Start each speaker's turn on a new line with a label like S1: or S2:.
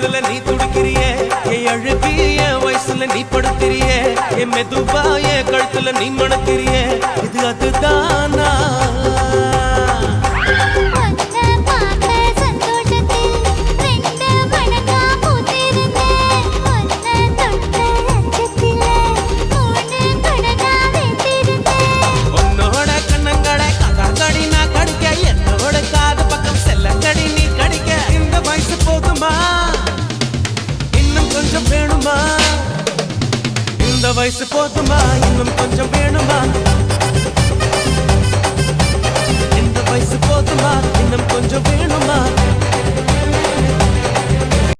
S1: தொடுறதுல நீ துடிக்கிறியே என் அழுகி என் வயசுல நீ படுத்திரியே என் மெதுவா என் கழுத்துல நீ மணக்கிறியே இது அதுதானா இந்த வயசு போதுமா இன்னும் கொஞ்சம் வேணுமா இந்த வயசு போதுமா இன்னும் கொஞ்சம் வேணுமா